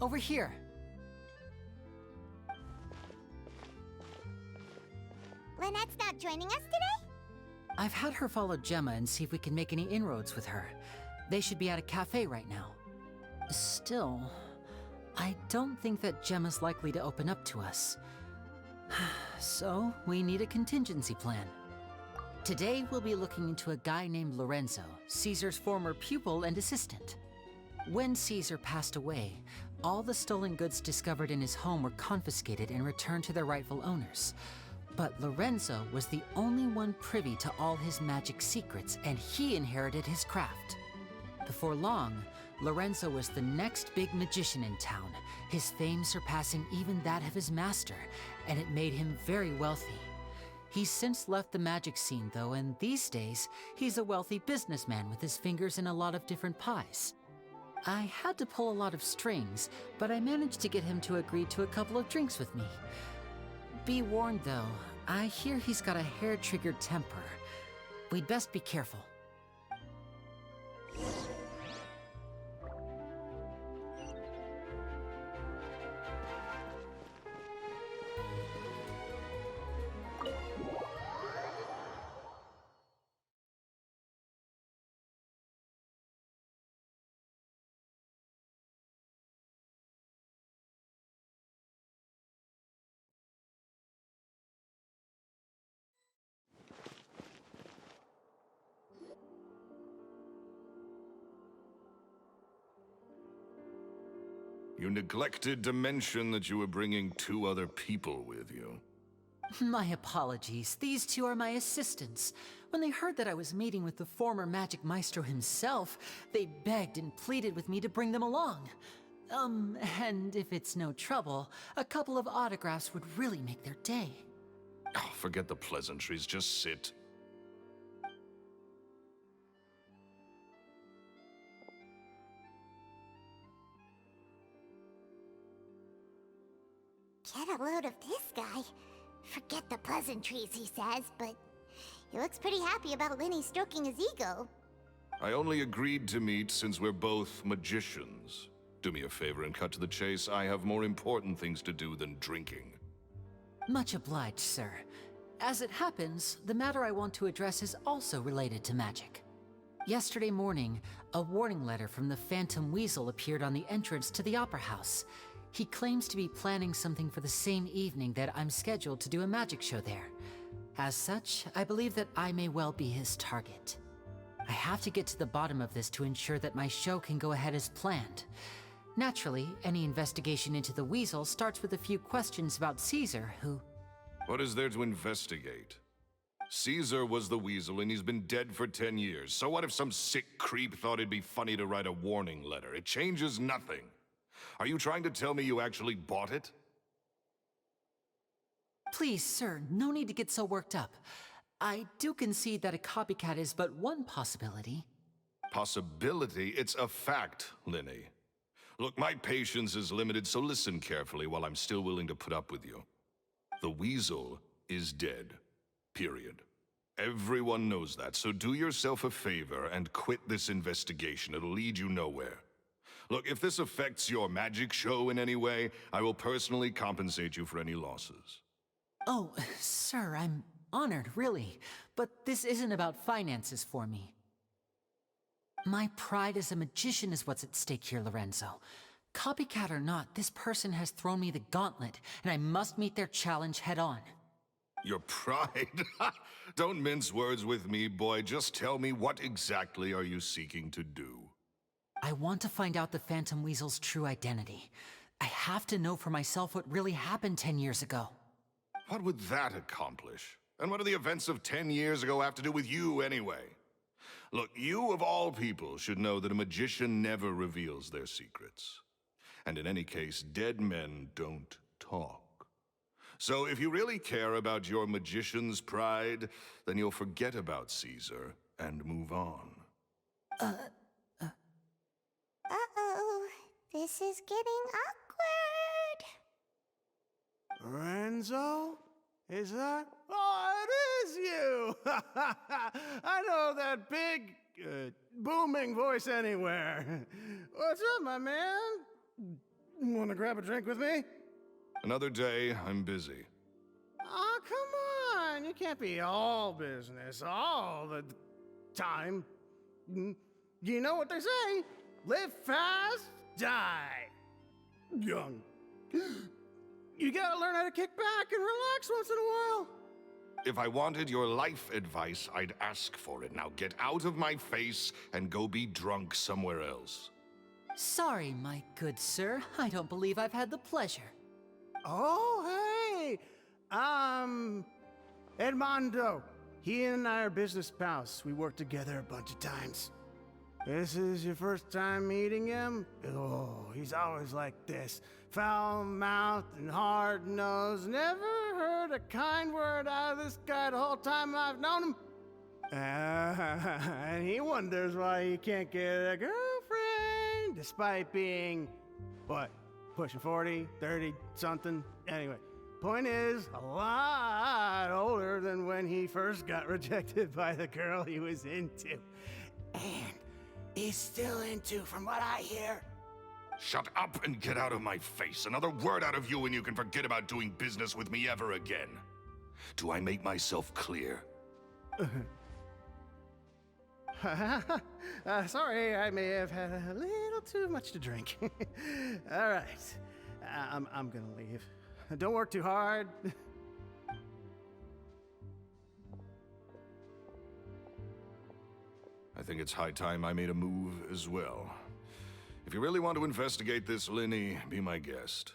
over here. Lynette's not joining us today? I've had her follow Gemma and see if we can make any inroads with her. They should be at a cafe right now. Still, I don't think that Gemma's likely to open up to us. So, we need a contingency plan. Today, we'll be looking into a guy named Lorenzo, Caesar's former pupil and assistant. When Caesar passed away, all the stolen goods discovered in his home were confiscated and returned to their rightful owners. But Lorenzo was the only one privy to all his magic secrets, and he inherited his craft. Before long, Lorenzo was the next big magician in town, his fame surpassing even that of his master, and it made him very wealthy. He's since left the magic scene, though, and these days, he's a wealthy businessman with his fingers in a lot of different pies. I had to pull a lot of strings, but I managed to get him to agree to a couple of drinks with me. Be warned, though, I hear he's got a hair-triggered temper. We'd best be careful. You neglected to mention that you were bringing 2 other people with you. My apologies. These 2 are my assistants. When they heard that I was meeting with the former magic maestro himself, they begged and pleaded with me to bring them along. And if it's no trouble, a couple of autographs would really make their day. Oh, forget the pleasantries, just sit. Get a load of this guy. Forget the pleasantries, he says, but he looks pretty happy about Linny stroking his ego. I only agreed to meet since we're both magicians. Do me a favor and cut to the chase. I have more important things to do than drinking. Much obliged, sir. As it happens, the matter I want to address is also related to magic. Yesterday morning, a warning letter from the Phantom Weasel appeared on the entrance to the Opera House. He claims to be planning something for the same evening that I'm scheduled to do a magic show there. As such, I believe that I may well be his target. I have to get to the bottom of this to ensure that my show can go ahead as planned. Naturally, any investigation into the Weasel starts with a few questions about Caesar, who... What is there to investigate? Caesar was the Weasel and he's been dead for 10 years. So what if some sick creep thought it'd be funny to write a warning letter? It changes nothing. Are you trying to tell me you actually bought it? Please, sir, no need to get so worked up. I do concede that a copycat is but one possibility. Possibility? It's a fact, Linny. Look, my patience is limited, so listen carefully while I'm still willing to put up with you. The Weasel is dead. Period. Everyone knows that, so do yourself a favor and quit this investigation. It'll lead you nowhere. Look, if this affects your magic show in any way, I will personally compensate you for any losses. Oh, sir, I'm honored, really. But this isn't about finances for me. My pride as a magician is what's at stake here, Lorenzo. Copycat or not, this person has thrown me the gauntlet, and I must meet their challenge head-on. Your pride? Don't mince words with me, boy. Just tell me, what exactly are you seeking to do? I want to find out the Phantom Weasel's true identity. I have to know for myself what really happened 10 years ago. What would that accomplish? And what do the events of 10 years ago have to do with you, anyway? Look, you of all people should know that a magician never reveals their secrets. And in any case, dead men don't talk. So if you really care about your magician's pride, then you'll forget about Caesar and move on. Uh-oh, this is getting awkward. Lorenzo? Is that? Oh, it is you! I know that big, booming voice anywhere. What's up, my man? Wanna grab a drink with me? Another day, I'm busy. Oh, come on! You can't be all business all the time. You know what they say? Live fast, die young. You gotta learn how to kick back and relax once in a while. If I wanted your life advice, I'd ask for it. Now get out of my face and go be drunk somewhere else. Sorry, my good sir. I don't believe I've had the pleasure. Oh, hey! Edmondo. He and I are business pals. We worked together a bunch of times. This is your first time meeting him? Oh, he's always like this. Foul-mouthed and hard-nosed. Never heard a kind word out of this guy the whole time I've known him. And he wonders why he can't get a girlfriend, despite being, what, pushing 40, 30, something? Anyway, point is, a lot older than when he first got rejected by the girl he was into. And he's still into, from what I hear. Shut up and get out of my face. Another word out of you and you can forget about doing business with me ever again. Do I make myself clear? Sorry, I may have had a little too much to drink. All right, I'm gonna leave. Don't work too hard. I think it's high time I made a move as well. If you really want to investigate this, Linny, be my guest.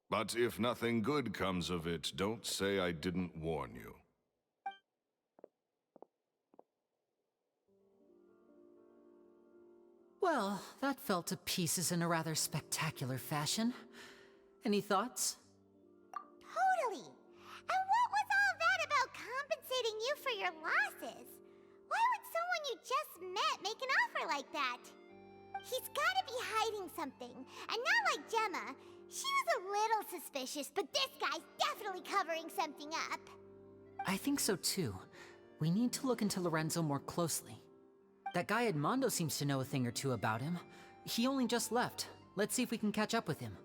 But if nothing good comes of it, don't say I didn't warn you. Well, that fell to pieces in a rather spectacular fashion. Any thoughts? Totally. And what was all that about compensating you for your losses? Why would someone you just met make an offer like that? He's gotta be hiding something. And not like Gemma. She was a little suspicious, but this guy's definitely covering something up. I think so too. We need to look into Lorenzo more closely. That guy Edmondo seems to know a thing or two about him. He only just left. Let's see if we can catch up with him.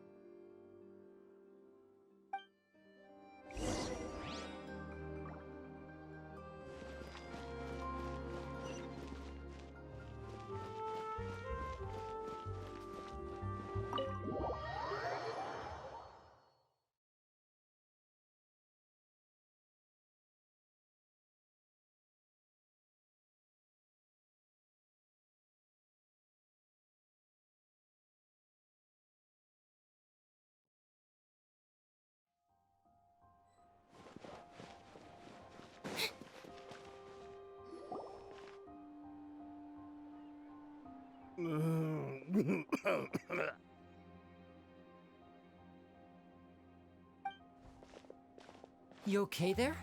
You okay there?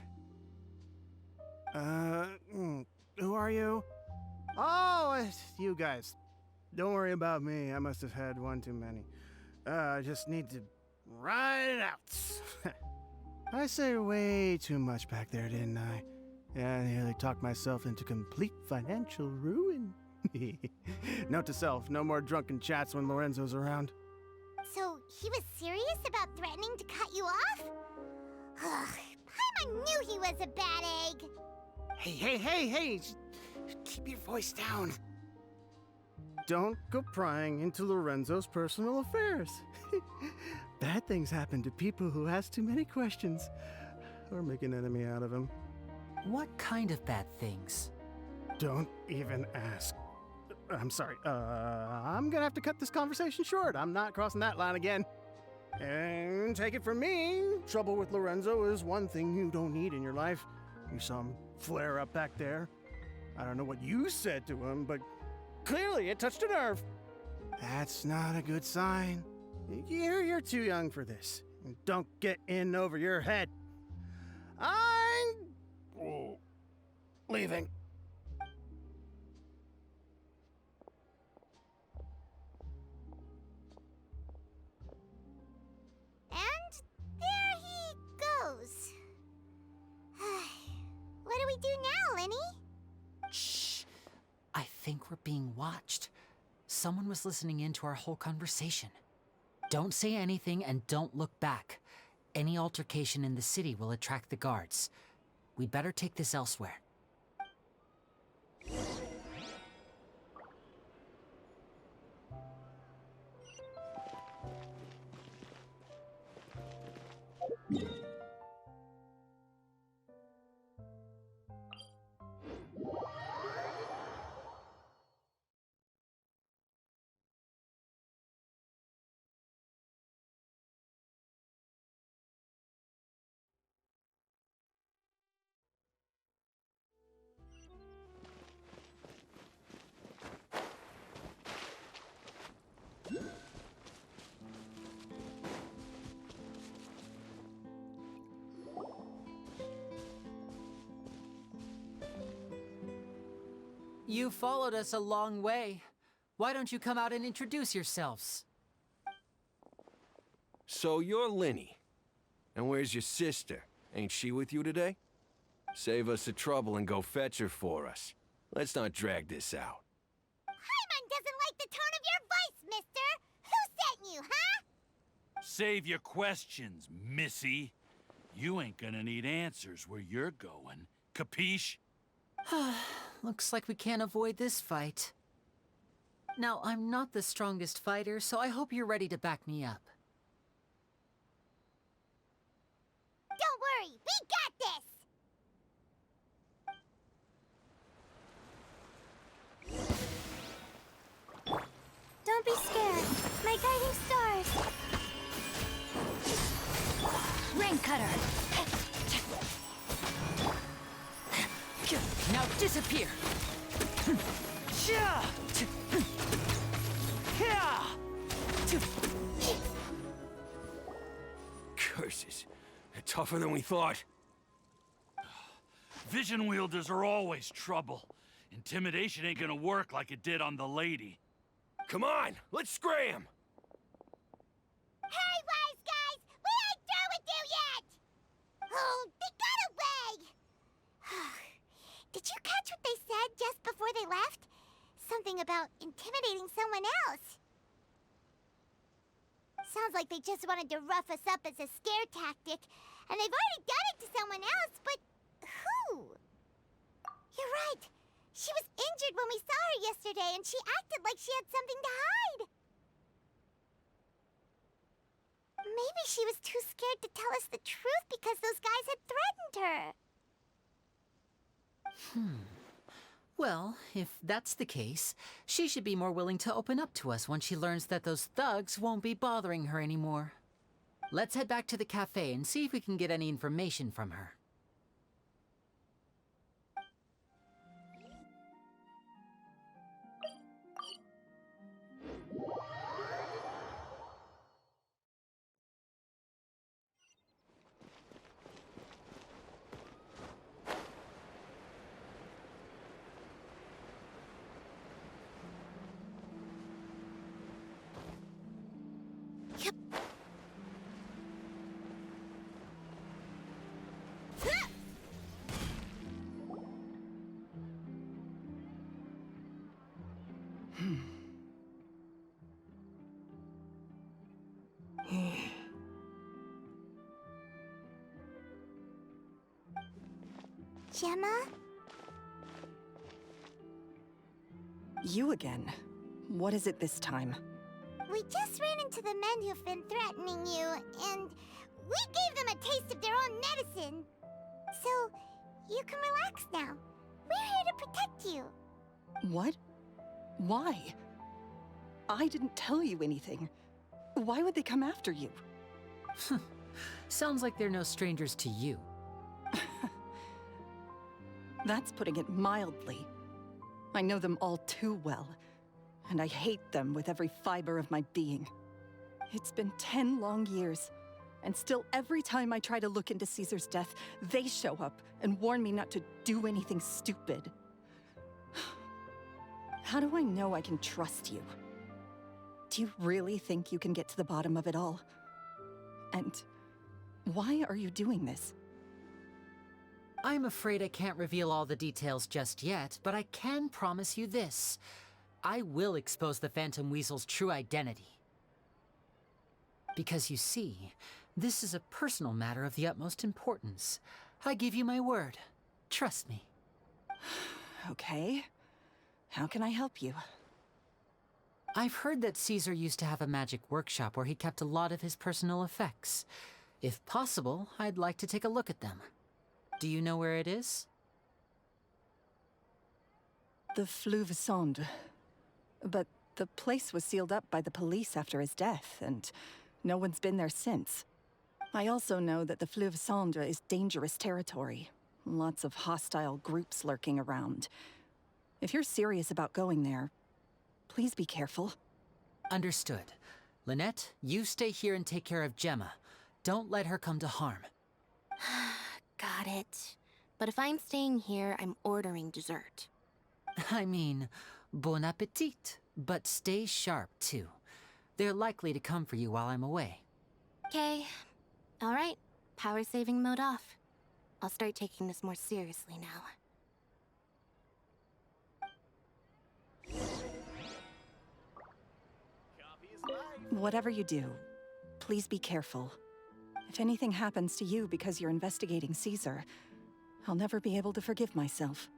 Who are you? Oh, it's you guys. Don't worry about me. I must have had one too many. I just need to ride it out. I say way too much back there, didn't I? Yeah, I nearly talked myself into complete financial ruin. Note to self, no more drunken chats when Lorenzo's around. So, he was serious about threatening to cut you off? Ugh, Paimon knew he was a bad egg! Hey, keep your voice down. Don't go prying into Lorenzo's personal affairs. Bad things happen to people who ask too many questions, or make an enemy out of him. What kind of bad things? Don't even ask. I'm sorry, I'm gonna have to cut this conversation short. I'm not crossing that line again. And take it from me, trouble with Lorenzo is one thing you don't need in your life. You saw him flare up back there. I don't know what you said to him, but clearly it touched a nerve. That's not a good sign. You're too young for this. Don't get in over your head. I'm leaving. And there he goes. What do we do now, Lenny? Shh. I think we're being watched. someone was listening in to our whole conversation. Don't say anything and don't look back. Any altercation in the city will attract the guards. We'd better take this elsewhere. You followed us a long way. Why don't you come out and introduce yourselves? So you're Linny. And where's your sister? Ain't she with you today? Save us the trouble and go fetch her for us. Let's not drag this out. Paimon doesn't like the tone of your voice, mister! Who sent you, huh? Save your questions, missy. You ain't gonna need answers where you're going. Capiche? Looks like we can't avoid this fight. Now, I'm not the strongest fighter, so I hope you're ready to back me up. Don't worry, we got this! Don't be scared. My guiding stars. Rain cutter. Now disappear! Curses. They're tougher than we thought. Vision wielders are always trouble. Intimidation ain't gonna work like it did on the lady. Come on, let's scram! Hey, wise guys! We ain't through with you yet! Oh, they got away! Did you catch what they said just before they left? Something about intimidating someone else. Sounds like they just wanted to rough us up as a scare tactic, and they've already done it to someone else, but who? You're right. She was injured when we saw her yesterday, and she acted like she had something to hide. Maybe she was too scared to tell us the truth because those guys had threatened her. Well, if that's the case, she should be more willing to open up to us once she learns that those thugs won't be bothering her anymore. Let's head back to the cafe and see if we can get any information from her. Gemma? You again. What is it this time? We just ran into the men who've been threatening you, and we gave them a taste of their own medicine. So, you can relax now. We're here to protect you. What? Why? I didn't tell you anything. Why would they come after you? Sounds like they're no strangers to you. That's putting it mildly. I know them all too well, and I hate them with every fiber of my being. It's been 10 long years, and still every time I try to look into Caesar's death, they show up and warn me not to do anything stupid. How do I know I can trust you? Do you really think you can get to the bottom of it all? And why are you doing this? I'm afraid I can't reveal all the details just yet, but I can promise you this. I will expose the Phantom Weasel's true identity. Because you see, this is a personal matter of the utmost importance. I give you my word. Trust me. Okay. How can I help you? I've heard that Caesar used to have a magic workshop where he kept a lot of his personal effects. If possible, I'd like to take a look at them. Do you know where it is? The Fleuve Sonde. But the place was sealed up by the police after his death, and no one's been there since. I also know that the Fleuve Sonde is dangerous territory. Lots of hostile groups lurking around. If you're serious about going there, please be careful. Understood. Lynette, you stay here and take care of Gemma. Don't let her come to harm. Got it. But if I'm staying here, I'm ordering dessert. I mean, bon appetit. But stay sharp, too. They're likely to come for you while I'm away. Okay. Alright. Power saving mode off. I'll start taking this more seriously now. Whatever you do, please be careful. If anything happens to you because you're investigating Caesar, I'll never be able to forgive myself.